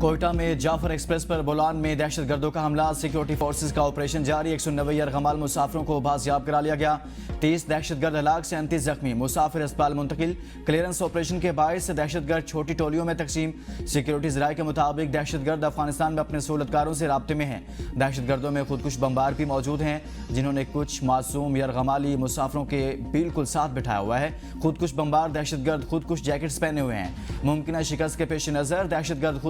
कोयटा में जाफर एक्सप्रेस पर बोलान में दहशतगर्दों का हमला। सिक्योरिटी फोर्सेज का ऑपरेशन जारी। 190 अरगमाल मुसाफिरों को बाजियाब करा लिया गया। 30 दहशतगर्द हलाक, 37 जख्मी, मुसाफिर अस्पताल मुंतकिल। क्लियरेंस ऑपरेशन के बायस दहशतगर्द छोटी टोलियों में तकसीम। सिक्योरिटी जराये के मुताबिक दहशतगर्द अफगानिस्तान में अपने सहूलतकारों से राब्ते में हैं। दहशतगर्दों में खुदकुश बमबार भी मौजूद हैं, जिन्होंने कुछ मासूम यरगमाली मुसाफिरों के बिल्कुल साथ बिठाया हुआ है। खुदकुश बमबार दहशतगर्द खुदकुश जैकेट्स पहने हुए हैं। मुमकिन शिकस्त के पेश नज़र दहशतगर्द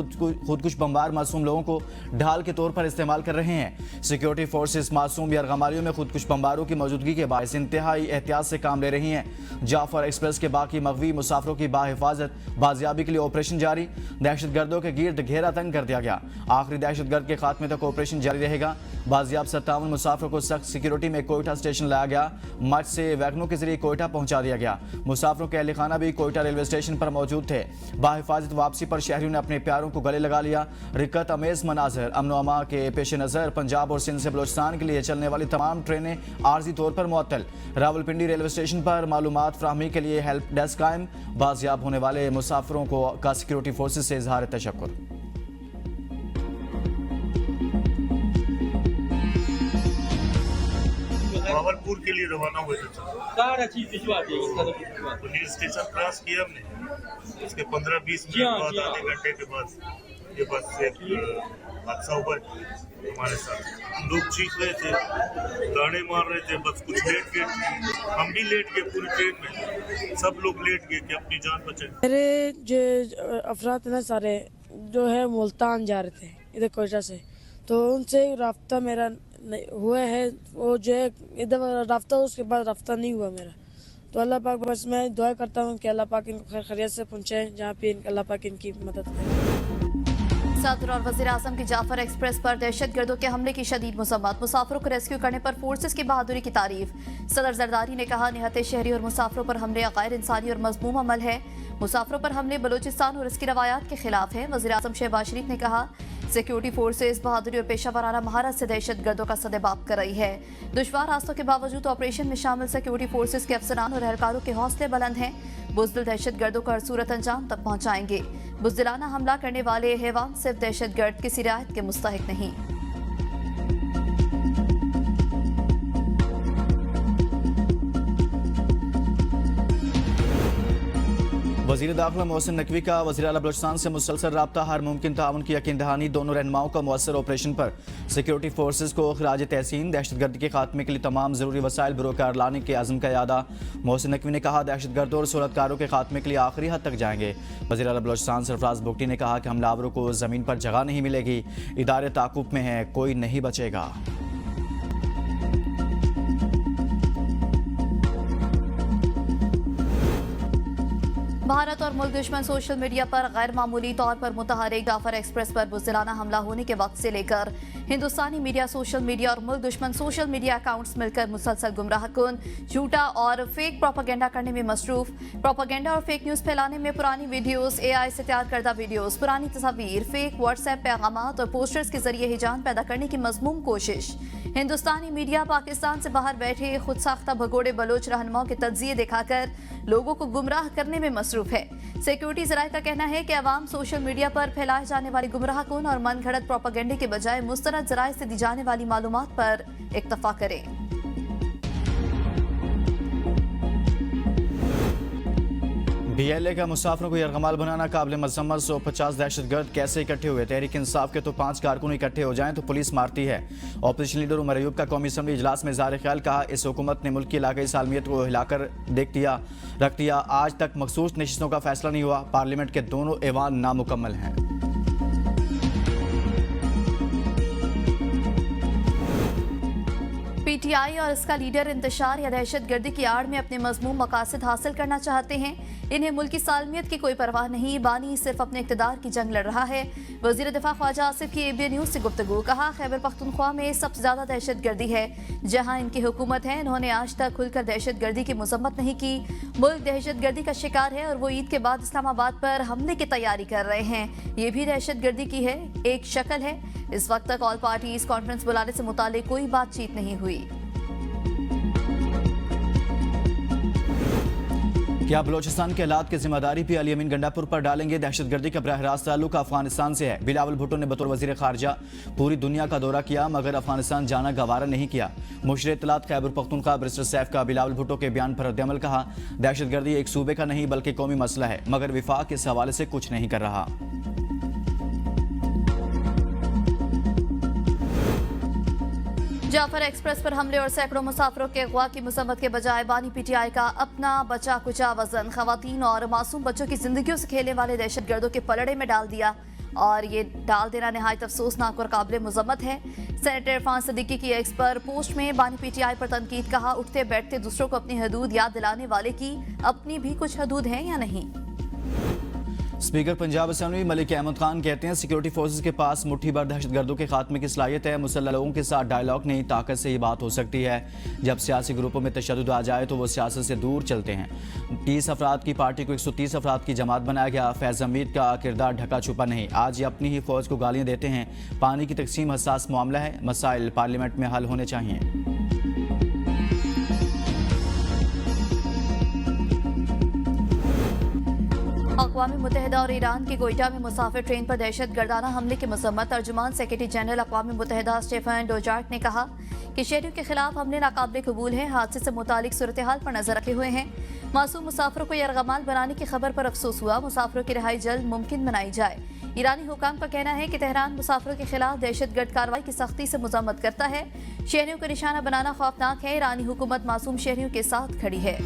खुदकुश बमबार मासूम लोगों को ढाल के तौर पर इस्तेमाल कर रहे हैं। सिक्योरिटी फोर्सेस मासूम यरगमालियों में खुदकुश बमबारों की मौजूदगी के बायस इंतहाई एहतियात से काम ले रही हैं। जाफर एक्सप्रेस के बाकी मगवी मुसाफिरों की बाहिफाजत बाजियाबी के लिए ऑपरेशन जारी। दहशतगर्दों के गिर्द घेरा तंग कर दिया गया। आखिरी दहशतगर्द के खात्मे तक ऑपरेशन जारी रहेगा। बाजियाब 57 मुसाफिरों को सख्त सिक्योरिटी में कोयटा स्टेशन लाया गया। मच से वैगनों के जरिए कोयटा पहुंचा दिया गया। मुसाफिरों के अहल खाना भी कोयटा रेलवे स्टेशन पर मौजूद थे। बाहिफाजत वापसी पर शहरियों ने अपने प्यारों को गले लगा लिया। रिक्कत अमेज मनाजर। अमन अमा के पेश नज़र पंजाब और सिंध से बलोचिस्तान के लिए चलने वाली तमाम ट्रेनें आर्जी तौर पर मुअत्तल। रावलपिंडी रेलवे स्टेशन पर मालूमात फ्राहमी के लिए हेल्प डेस्क कायम। बाजियाब होने वाले मुसाफिरों का सिक्योरिटी फोर्सेज से इजहार तशक्कुर। भावलपुर के लिए रवाना हुए थे। पुलिस स्टेशन क्रॉस किया हमने, उसके 15-20 मिनट बाद, आधे घंटे के बाद ये बस से हादसा हुआ हमारे साथ। लोग चीख रहे थे, गाने मार रहे थे, बस कुछ लेट गए, हम भी लेट गए। पूरी ट्रेन में सब लोग लेट गए कि अपनी जान बचाएं। मेरे जो अफराद ना सारे जो है मुल्तान जा रहे थे इधर कोयटा से, तो उनसे राब्ता मेरा हुआ है। वो जो है इधर राब्ता, उसके बाद राब्ता नहीं हुआ मेरा। तो अल्लाह पाक, बस मैं दुआ करता हूँ कि अल्लाह पाक इनको खैर खैरियत से पहुँचाए, जहाँ पे अल्लाह पाक इनकी मदद करे। सदर और वज़ीर आज़म की जाफर एक्सप्रेस पर दहशतगर्दों के हमले की शदीद मज़म्मत। मुसाफिरों को रेस्क्यू करने पर फोर्सेस की बहादुरी की तारीफ। सदर जरदारी ने कहा, निहत्ते शहरी और मुसाफिरों पर हमले गैर इंसानी और मज़मूम अमल है। मुसाफिरों पर हमले बलूचिस्तान और इसकी रवायात के खिलाफ है। वज़ीर आज़म शहबाज शरीफ ने कहा, सिक्योरिटी फोर्सेस बहादुरी और पेशा वराना महारत से दहशतगर्दों का सदेबाप कर रही है। दुश्वार रास्तों के बावजूद ऑपरेशन में शामिल सिक्योरिटी फोर्सेस के अफसरान और एहलकारों के हौसले बुलंद हैं। बुज़दिल दहशतगर्दों का सूरत अंजाम तक पहुंचाएंगे। बुज़दिलाना हमला करने वाले हैवान सिर्फ दहशतगर्द किसी रियायत के मुस्तहिक नहीं। वज़ीर दाखिला मोहसिन नकवी का वज़ीर आला बलोचिस्तान से मुसलसल राब्ता। हर मुमकिन ताउन की यकीन दहानी। दोनों रहनुमाओं का मौसर ऑपरेशन पर सिक्योरिटी फोर्सेज को खिराज तहसीन। दहशतगर्दी के खात्मे के लिए तमाम ज़रूरी वसाइल बरोकार लाने के अज़म का यादा। मोहसिन नकवी ने कहा, दहशतगर्दों और सूरतकारों के खात्मे के लिए आखिरी हद तक जाएंगे। वज़ीर आला बलोचिस्तान सरफराज बुगटी ने कहा कि हमलावरों को ज़मीन पर जगह नहीं मिलेगी। इदारे ताक़ुब में हैं, कोई नहीं बचेगा। भारत और मुल्क दुश्मन सोशल मीडिया पर गैर मामूली तौर पर मुतहरिक जाफर एक्सप्रेस पर बुज़दिलाना हमला होने के वक्त से लेकर हिंदुस्तानी मीडिया, सोशल मीडिया और मुल्क दुश्मन सोशल मीडिया अकाउंट्स मिलकर मुसलसल गुमराहकुन, झूठा और फेक प्रोपेगेंडा करने में मसरूफ। प्रोपेगेंडा और फेक न्यूज़ फैलाने में पुरानी वीडियोस, AI से तैयार करदा वीडियोस, पुरानी तस्वीर, फेक व्हाट्सएप पैगामात और पोस्टर्स के जरिए हिजान पैदा करने की मज़मूम कोशिश। हिंदुस्तानी मीडिया पाकिस्तान से बाहर बैठे खुद साख्ता भगोड़े बलोच रहनुमाओं के तज्जिए दिखाकर लोगों को गुमराह करने में मसरूफ है। सिक्योरिटी जराये का कहना है कि अवाम सोशल मीडिया पर फैलाए जाने वाली गुमराहकुन और मनगढ़ंत प्रोपेगेंडे के बजाय मुस्तनद जराये से दी जाने वाली मालूमात पर इक्तफा करें। BLA का मुसाफिरों को यरगमाल बनाना काबिल मजम्मत। 150 दहशतगर्द कैसे इकट्ठे हुए? तहरीक इंसाफ के तो 5 कारकुन इकट्ठे हो जाएं तो पुलिस मारती है। ऑपोजिशन लीडर उमर अयूब का कौमी असम्बली इजलास में इज़हार ख्याल। कहा, इस हुकूमत ने मुल्क की इलाकाई सालमियत को हिलाकर रख दिया। आज तक मखसूस नशिस्तों का फैसला नहीं हुआ। पार्लियामेंट के दोनों ऐवान नामुकम्मल हैं। PTI और इसका लीडर इंतशार या दहशतगर्दी की आड़ में अपने मजमूम मकासद हासिल करना चाहते हैं। इन्हें मुल्क की सालमियत की कोई परवाह नहीं। बानी सिर्फ अपने इक़्तिदार की जंग लड़ रहा है। वज़ीर दिफा ख्वाजा आसिफ की ABN न्यूज़ से गुफ्तगू। कहा, खैबर पख्तूनख्वा में सबसे ज़्यादा दहशतगर्दी है। जहाँ इनकी हुकूमत है, इन्होंने आज तक खुलकर दहशतगर्दी की मजम्मत नहीं की। मुल्क दहशतगर्दी का शिकार है और वो ईद के बाद इस्लामाबाद पर हमले की तैयारी कर रहे हैं। ये भी दहशतगर्दी की है एक शक्ल है। इस वक्त तक ऑल पार्टीज कॉन्फ्रेंस बुलाने से मुताल्लिक कोई बातचीत नहीं हुई। क्या बलोचिस्तान के हालात की जिम्मेदारी भी अली अमीन गंडापुर पर डालेंगे? दहशतगर्दी का बराह रास्त ताल्लुक अफगानिस्तान से है। बिलावल भुट्टो ने बतौर वजीर खारजा पूरी दुनिया का दौरा किया मगर अफगानिस्तान जाना गवारा नहीं किया। मुशर इत्तलात खैबर पख्तूनख्वा बैरिस्टर सैफ का बिलावल भुट्टो के बयान पर रद्दअमल कहा, दहशतगर्दी एक सूबे का नहीं बल्कि कौमी मसला है मगर विफाक इस हवाले से कुछ नहीं कर रहा। जाफर एक्सप्रेस पर हमले और सैकड़ों मुसाफिरों के अगवा की मसम्मत के बजाय बानी पीटीआई का अपना बचा कुचा वजन खवातीन और मासूम बच्चों की जिंदगियों से खेलने वाले दहशतगर्दों के पलड़े में डाल दिया और ये डाल देना नहायत अफसोसनाक और काबिल मुजम्मत है। सेनेटर इरफान सिद्दीकी की एक्स पर पोस्ट में बानी पीटीआई पर तनकीद, कहा उठते बैठते दूसरों को अपनी हदूद याद दिलाने वाले की अपनी भी कुछ हदूद है या नहीं। स्पीकर पंजाब असेंबली मलिक अहमद खान कहते हैं सिक्योरिटी फोर्सेस के पास मुट्ठी भर दहशतगर्दों के खात्मे की सलाहियत है। मुसल्लह लोगों के साथ डायलॉग नहीं, ताकत से ये बात हो सकती है। जब सियासी ग्रुपों में तशद्दुद आ जाए तो वो सियासत से दूर चलते हैं। 30 अफराद की पार्टी को 130 अफराद की जमात बनाया गया। फैज़ हमीद का किरदार ढका छुपा नहीं, आज ये अपनी ही फौज को गालियां देते हैं। पानी की तकसीम हसास मामला है, मसाइल पार्लियामेंट में हल होने चाहिए। अक़वाम मुत्तहिदा और ईरान के कोयटा में मुसाफिर ट्रेन पर दहशतगर्दाना हमले की मसम्मत। तर्जुमान सेक्रेटरी जनरल अक़वाम मुत्तहिदा स्टेफन डुजार्ट ने कहा कि शहरियों के खिलाफ हमले नाकाबिल कबूल है। हादसे से मुतालिक सूरत हाल पर नजर रखे हुए हैं। मासूम मुसाफिरों को यरगमाल बनाने की खबर पर अफसोस हुआ। मुसाफिरों की रिहाई जल्द मुमकिन बनाई जाए। ईरानी हुकाम का कहना है कि तेहरान मुसाफिरों के खिलाफ दहशतगर्द कार्रवाई की सख्ती से मजम्मत करता है। शहरियों को निशाना बनाना खौफनाक है। ईरानी हुकूमत मासूम शहरियों के साथ खड़ी है।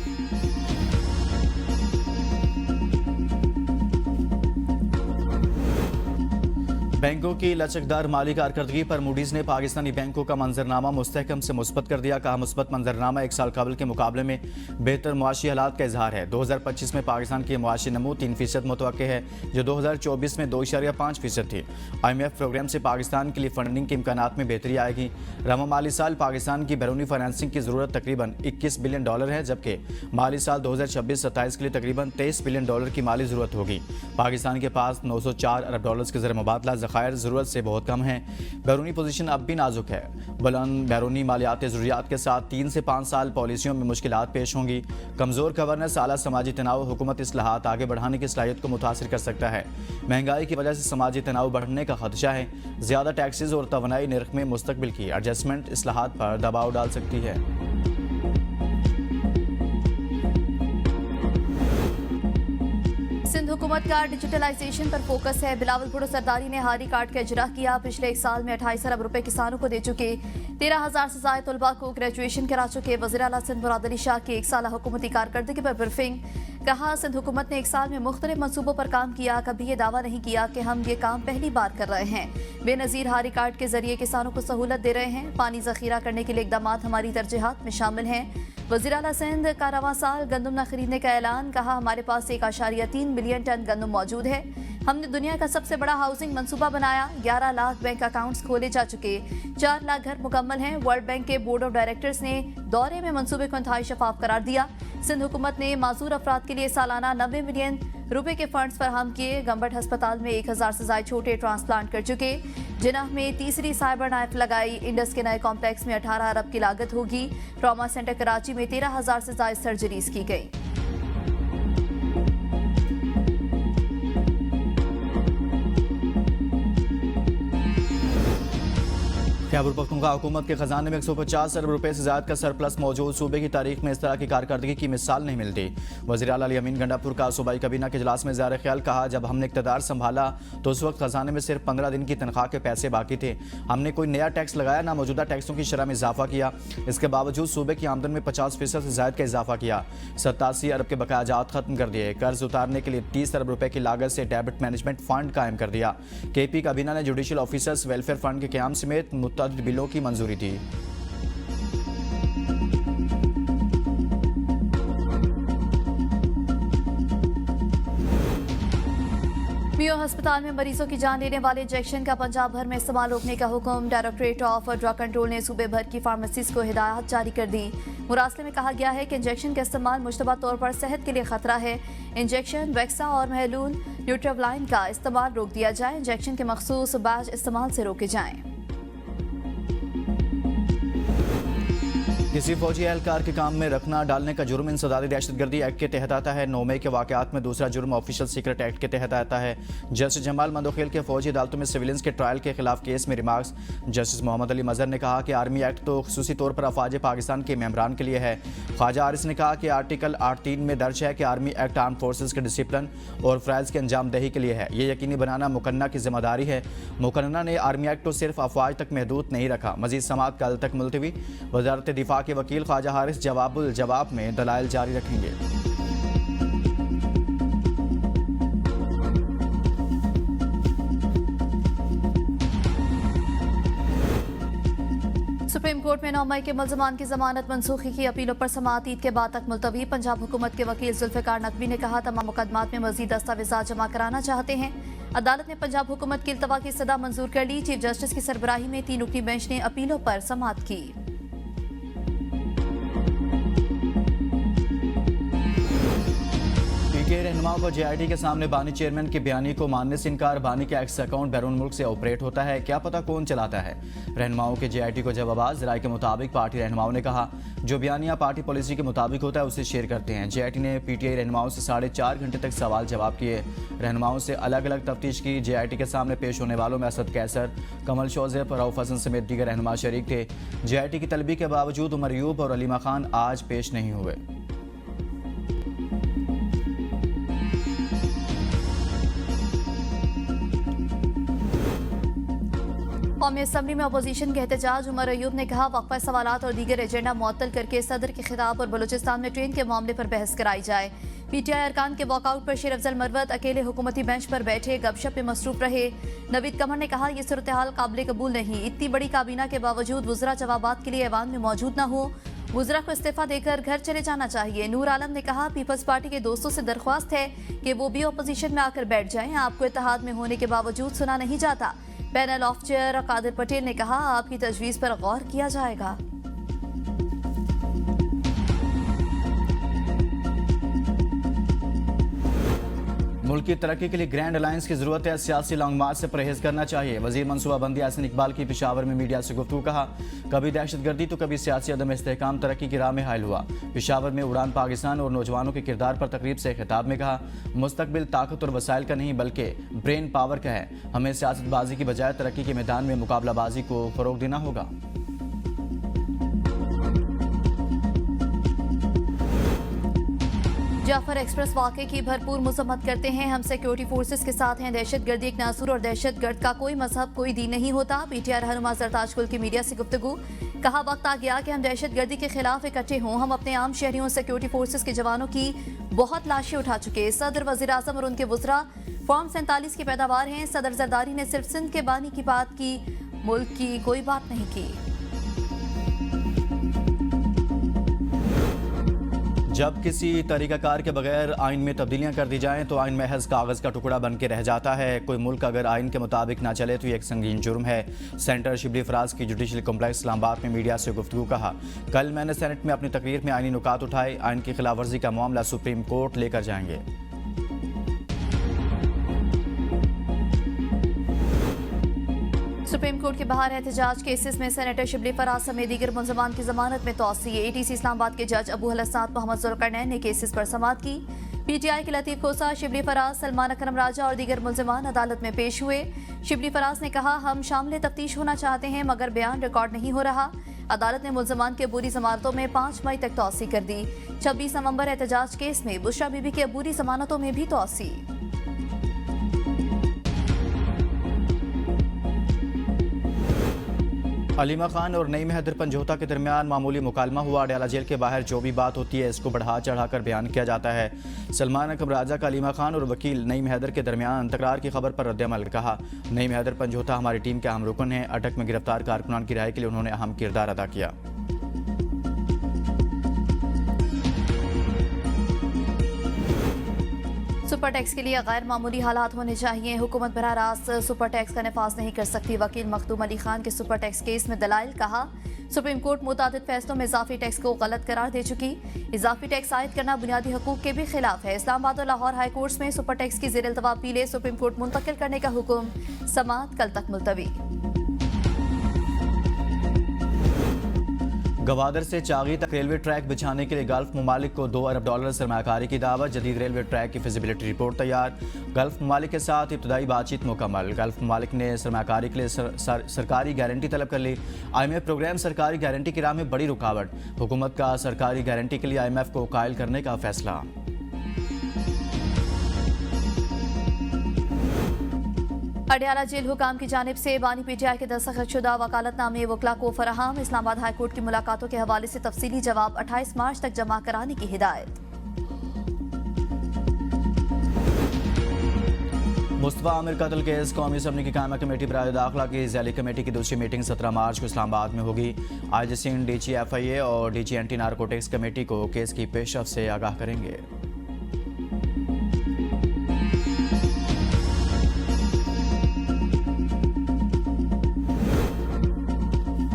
बैंकों की लचकदार माली कारकर्दगी पर मूडीज ने पाकिस्तानी बैंकों का मंजरनामा मुस्तहकम से मुस्बत कर दिया। कहा मुस्बत मंजरनामा एक साल कबल के मुकाबले में बेहतर मुआशी हालात का इजहार है। 2025 में पाकिस्तान की मुआशी नमू 3% मुतवक्के है जो 2024 में 2.5% थी। IMF प्रोग्राम से पाकिस्तान के लिए फंडिंग के इम्कानात में बेहतरी आएगी। रवा माली साल पाकिस्तान की बैरूनी फाइनेंसिंग की जरूरत तकरीबन $21 बिलियन है, जबकि माली साल 2026-27 के लिए तकरीबन $23 बिलियन की माली जरूरत होगी। पाकिस्तान के पास $904 अरब के ज़र मुबादला ज़खायर ज़रूरत से बहुत कम है। बैरूनी पोजीशन अब भी नाजुक है। बुलंद बैरूनी मालियाती ज़रूरियात के साथ 3 से 5 साल पॉलिसियों में मुश्किलात पेश होंगी। कमज़ोर गवर्नेंस, आला समाजी तनाव हुकूमत इस्लाहात आगे बढ़ाने की सलाहियत को मुतासिर कर सकता है। महंगाई की वजह से समाजी तनाव बढ़ने का खदशा है। ज़्यादा टैक्सेस और तवानाई निर्ख में मुस्तकबिल की एडजस्टमेंट इस्लाहात पर दबाव डाल सकती है। सिंध हुकूमत का डिजिटलाइजेशन पर फोकस है। बिलावल भुट्टो सरदारी ने हारी कार्ड का इजरा किया। पिछले एक साल में 28 अरब रुपए किसानों को दे चुके। 13,000 से ज्यादा तलबा को ग्रेजुएशन करा चुके। वज़ीर आला सिंध मुराद अली शाह की एक साल हुकूमती कारकर्दगी पर ब्रीफिंग। कहा सिंध हुकूमत ने एक साल में मुख्तलिफ मनसूबों पर काम किया। कभी ये दावा नहीं किया कि हम ये काम पहली बार कर रहे हैं। बेनज़ीर हारी कार्ड के जरिए किसानों को सहूलत दे रहे हैं। पानी जखीरा करने के लिए इकदामात हमारी तरजीहात में शामिल हैं। वज़ीर आला सिंध का रवां साल गंदम न खरीदने का ऐलान। कहा हमारे पास 1.3 मिलियन टन गंदम मौजूद है। हमने दुनिया का सबसे बड़ा हाउसिंग मंसूबा बनाया। 11 लाख बैंक अकाउंट्स खोले जा चुके। 4 लाख घर मुकम्मल हैं। वर्ल्ड बैंक के बोर्ड ऑफ डायरेक्टर्स ने दौरे में मंसूबे को इंतहाई शफाफ करार दिया। सिंध हुकूमत ने माजूर अफराद के लिए सालाना 90 मिलियन रुपए के फंड्स फराहम किए। गंबट अस्पताल में 1000 से ज्यादा छोटे ट्रांसप्लांट कर चुके। जिनाह में तीसरी साइबर नाइफ लगाई। इंडस के नए कॉम्प्लेक्स में 18 अरब की लागत होगी। ट्रॉमा सेंटर कराची में 13,000 से ज्यादा सर्जरीज की गई। खैबर पख्तूनख्वा हुकूमत के खजाने में 150 अरब रुपए से ज्यादा का सरप्लस मौजूद। सूबे की तारीख में इस तरह की कारकर्दगी की मिसाल नहीं मिलती। वज़ीर आला अली अमीन गंडापुर का सूबाई kabina के इजलास में ज़ाहिर ख्याल। कहा जब हमने इक़्तिदार संभाला तो उस वक्त खजाने में सिर्फ 15 दिन की तनख्वाह के पैसे बाकी थे। हमने कोई नया टैक्स लगाया ना मौजूदा टैक्सों की शरह में इजाफा किया। इसके बावजूद सूबे की आमदन में 50% से ज्यादा का इजाफा किया। 87 अरब के बकायाजात खत्म कर दिए। कर्ज उतारने के लिए 30 अरब रुपए की लागत से डेबिट मैनेजमेंट फंड कायम कर दिया। KP kabina ने जुडिशल ऑफिसर्स वेलफेयर फंड के क़याम समेत मुतअद्दिद बिलों की मंजूरी दी। मियो अस्पताल में मरीजों की जान लेने वाले इंजेक्शन का पंजाब भर में इस्तेमाल रोकने का हुक्म। डायरेक्टरेट ऑफ ड्रग कंट्रोल ने सूबे भर की फार्मेसीज को हिदायत जारी कर दी। मुरासले में कहा गया है कि इंजेक्शन का इस्तेमाल मुश्तबा तौर पर सेहत के लिए खतरा है। इंजेक्शन, वैक्सा और महलूल न्यूट्रावलाइन का इस्तेमाल रोक दिया जाए। इंजेक्शन के मखसूस बैच इस्तेमाल से रोके जाएं। किसी फौजी एहलकार के काम में रखना डालने का जुर्म इंसदादी दहशतगर्दी एक्ट के तहत आता है। 9 मई के वाकयात में दूसरा जुर्म ऑफिशियल सीक्रेट एक्ट के तहत आता है। जस्टिस जमाल मंदोखेल के फौजी अदालतों में सिविलियंस के ट्रायल के खिलाफ केस में रिमार्क्स जस्टिस मोहम्मद अली मजहर ने कहा कि आर्मी एक्ट तो खुसूसी तौर पर अफवाज पाकिस्तान के मेम्बरान के लिए है। ख्वाजा आरिस ने कहा कि आर्टिकल 8(3) में दर्ज है कि आर्मी एक्ट आर्म फोर्सेज के डिसिप्लिन और फ़राइज़ की अंजामदही के लिए है। ये यकीनी बनाना मुकन्ना की जिम्मेदारी है। मुकन्ना ने आर्मी एक्ट को सिर्फ अफवाज तक महदूद नहीं रखा। मजीद समाअत कल तक मुलतवी। वजारत दिफा के वकील ख्वाजा हारिस जवाबुल जवाब में दलाइल जारी रखेंगे। सुप्रीम कोर्ट में 9 मई के मुल्ज़मान की जमानत मनसूखी की अपीलों पर समाअत ईद के बाद तक मुलतवी। पंजाब हुकूमत के वकील जुल्फ़िकार नकवी ने कहा तमाम मुकदमात में मजीद दस्तावेज़ात जमा कराना चाहते हैं। अदालत ने पंजाब हुकूमत की इल्तवा की सदा मंजूर कर ली। चीफ जस्टिस की सरबराही में 3 रुकनी बेंच ने अपीलों पर समाअत की। पीटीआई रहनुमाओं को जेआईटी के सामने बानी चेयरमैन के बयानी को मानने से इनकार। बानी का एक्स अकाउंट बैरून मुल्क से ऑपरेट होता है, क्या पता कौन चलाता है। रहनुमाओं के जेआईटी को जवाब। जराये के मुताबिक पार्टी रहनुमाओं ने कहा जो बयानिया पार्टी पॉलिसी के मुताबिक होता है उसे शेयर करते हैं। जेआईटी ने पीटीआई रहनुमाओं से 4.5 घंटे तक सवाल जवाब किए। रहनुमाओं से अलग अलग तफ्तीश की। जेआईटी के सामने पेश होने वालों में असद कैसर, कमल शोजेब, रऊफ हसन समेत दीगर रहनुमा शरीक थे। जेआईटी की तलबी के बावजूद उमर अयूब और अलीमा खान आज पेश नहीं हुए। कौमी असम्बली में अपोजिशन के एहतजाज। उमर अयूब ने कहा वक्फा सवालात और दीगर एजेंडा मुअत्तल करके सदर के खिताब और बलूचिस्तान में ट्रेन के मामले पर बहस कराई जाए। पीटीआई अरकान के वॉकआउट पर शेर अफजल मरवत अकेले हुकूमती बेंच पर बैठे गपशप में मसरूफ रहे। नवीद कमर ने कहा यह सूरत हाल काबिल कबूल नहीं। इतनी बड़ी काबीना के बावजूद वुज़रा जवाबात के लिए ऐवान में मौजूद न हो। वुज़रा को इस्तीफा देकर घर चले जाना चाहिए। नूर आलम ने कहा पीपल्स पार्टी के दोस्तों से दरख्वास्त है कि वो भी अपोजिशन में आकर बैठ जाएं। आपको इत्तेहाद में होने के बावजूद सुना नहीं जाता। Panel of chair Kadir Patel ने कहा आपकी तजवीज़ पर गौर किया जाएगा। मुल्क की तरक्की के लिए ग्रैंड अलायंस की जरूरत है। सियासी लॉन्ग मार्च से परहेज करना चाहिए। वजीर मनसूबाबंदी हसन इकबाल की पेशावर में मीडिया से गुफ्तगू। कहा कभी दहशतगर्दी तो कभी सियासी अदम इस्तेहकाम तरक्की की राह में हायल हुआ। पेशावर में उड़ान पाकिस्तान और नौजवानों के किरदार पर तकरीब से खिताब में कहा मुस्तकबिल ताकत और वसाइल का नहीं बल्कि ब्रेन पावर का है। हमें सियासतबाजी की बजाय तरक्की के मैदान में मुकाबलाबाजी को फरोग देना होगा। जाफर एक्सप्रेस वाक़े की भरपूर मजम्मत करते हैं। हम सिक्योरिटी फोर्सेस के साथ हैं। दहशतगर्दी एक नासूर और दहशतगर्द का कोई मजहब कोई दीन नहीं होता। पीटीआई रहनुमा जरताज गुल की मीडिया से गुफ्तगू। कहा वक्त आ गया कि हम दहशतगर्दी के खिलाफ इकट्ठे हों। हम अपने आम शहरियों सिक्योरिटी फोर्सेस के जवानों की बहुत लाशें उठा चुके। सदर वज़ीर आज़म और उनके वुज़रा फॉर्म 47 की पैदावार हैं। सदर जरदारी ने सिर्फ सिंध के बानी की बात की, मुल्क की कोई बात नहीं की। जब किसी तरीकाकार के बगैर आइन में तब्दीलियां कर दी जाएं तो आइन महज कागज़ का टुकड़ा बन के रह जाता है। कोई मुल्क अगर आइन के मुताबिक ना चले तो ये एक संगीन जुर्म है। सेंटर शिबली फराज की जुडिशल कॉम्प्लेक्स इस्लामाबाद में मीडिया से गुफ्तगू। कहा कल मैंने सेनेट में अपनी तकरीर में आइनी नुकात उठाए। आइन की खिलाफ वर्जी का मामला सुप्रीम कोर्ट लेकर जाएंगे। सुप्रीम कोर्ट के बाहर एहतजाज केसेस में सेनेटर शिबली फराज समेत दीगर मुल्ज़मान की जमानत में तौसी। एटीसी इस्लामाबाद के जज अबू हलसात मोहम्मद जुल्करनैन ने केसेस पर समाअत की। पीटीआई के लतीफ़ खोसा, शिबली फराज, सलमान अकरम राजा और दीगर मुल्ज़मान अदालत में पेश हुए। शिबली फराज ने कहा हम शामिल तफ्तीश होना चाहते हैं मगर बयान रिकॉर्ड नहीं हो रहा। अदालत ने मुल्ज़मान के अबूरी जमानतों में 5 मई तक तौसी कर दी। 26 नवंबर एहतजाज केस में बुशरा बीबी की अबूरी जमानतों में भी तौसी। अलीमा खान और नईम हैदर पंजोता के दरमियान मामूली मुकालमा हुआ। अडयाला जेल के बाहर जो भी बात होती है इसको बढ़ा चढ़ाकर बयान किया जाता है। सलमान अकरम राजा का अलीमा खान और वकील नईम हैदर के दरमियान तकरार की खबर पर रद्दअमल। कहा नईम हैदर पंजोता हमारी टीम के अहम रुकन हैं। अटक में गिरफ्तार कारकुनान की रिहाई के लिए उन्होंने अहम किरदार अदा किया। सुपर टैक्स के लिए गैर मामूली हालात होने चाहिए। हुकूमत बराह रास्त सुपर टैक्स का नफाज नहीं कर सकती। वकील मखदूम अली खान के सुपर टैक्स केस में दलाइल। कहा सुप्रीम कोर्ट मुतादिद फैसलों में इजाफी टैक्स को गलत करार दे चुकी। इजाफी टैक्स आयद करना बुनियादी हकूक के भी खिलाफ है। इस्लामाबाद और लाहौर हाई कोर्ट्स में सुपर टैक्स की ज़ेर इल्तवा अपीलें सुप्रीम कोर्ट मुंतकिल करने का हुक्म। समाअत कल तक मुलतवी। गवादर से चागी तक रेलवे ट्रैक बिछाने के लिए गल्फ ममालिक को $2 अरब सरमाकारी की दावत। जदीद रेलवे ट्रैक की फिजिबिलिटी रिपोर्ट तैयार। गल्फ ममालिक के साथ इब्तदाई बातचीत मुकम्मल। गल्फ ममालिक ने सरमाकारी के लिए सरकारी गारंटी तलब कर ली। IMF प्रोग्राम सरकारी गारंटी की राह में बड़ी रुकावट। हुकूमत का सरकारी गारंटी के लिए IMF को कायल करने का फैसला। अडयाला जेल हुकाम की जानिब से बानी PTI के दस्तखतशुदा वकालतनामे वकला को फराहम। इस्लामाबाद हाई कोर्ट की मुलाकातों के हवाले से तफसीली जवाब 28 मार्च तक जमा कराने की हिदायत। मुस्तफा आमिर कत्ल केस कौमी असम्बली की कायमा कमेटी बराए दाखिला की ज़ैली कमेटी की दूसरी मीटिंग 17 मार्च को इस्लामाबाद में होगी। IG सिंध, DG FIA और DG एंटी नारकोटिक्स कमेटी को केस की पेशरफ से आगाह करेंगे।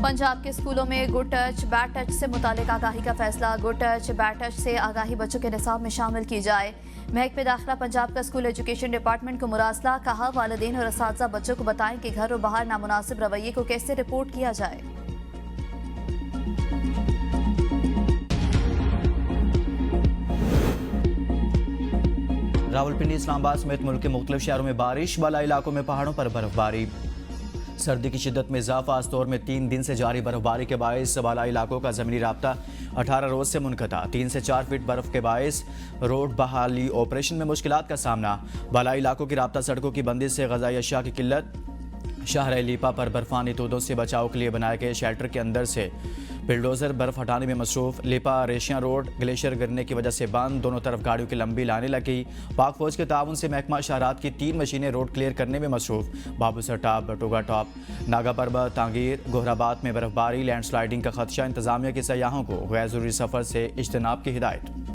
पंजाब के स्कूलों में गुड टच बैड टच से मुतालिक आगाही का फैसला। गुड टच बैड टच से आगाही बच्चों के निसाब में शामिल की जाए। महकमे दाखिला पंजाब का स्कूल एजुकेशन डिपार्टमेंट को मुरासला। कहा वालिदैन और असातिज़ा बच्चों को बताएं कि घर और बाहर नामुनासिब रवैये को कैसे रिपोर्ट किया जाए। रावलपिंडी, इस्लामाबाद समेत मुल्क के मुख्तलिफ शहरों में बारिश। बालाई इलाकों में पहाड़ों पर बर्फबारी। सर्दी की शिद्दत में इजाफा। आस्तौर में 3 दिन से जारी बर्फबारी के बायस बालाई इलाकों का ज़मीनी राब्ता 18 रोज से मुनक़ता। 3 से 4 फीट बर्फ के बायस रोड बहाली ऑपरेशन में मुश्किलात का सामना। बालाई इलाकों की राब्ता सड़कों की बंदिश से ग़ज़ाई अशिया की किल्लत। शहर लीपा पर बर्फानी तूदों से बचाव के लिए बनाए गए शेल्टर के अंदर से बिल्डोज़र बर्फ हटाने में मसरूफ़। लिपा रेशिया रोड ग्लेशियर गिरने की वजह से बंद। दोनों तरफ गाड़ियों की लंबी लाने लगी। पाक फौज के ताउन से महकमा शहरात की 3 मशीनें रोड क्लियर करने में मसरूफ़। बाबूसर टॉप, बटोगा टॉप, नागा पर्बत, तांगीर, गोहराबाद में बर्फबारी, लैंडस्लाइडिंग का खदशा। इंतजामिया के सयाहों को गैर ज़रूरी सफ़र से इज्तनाब की हिदायत।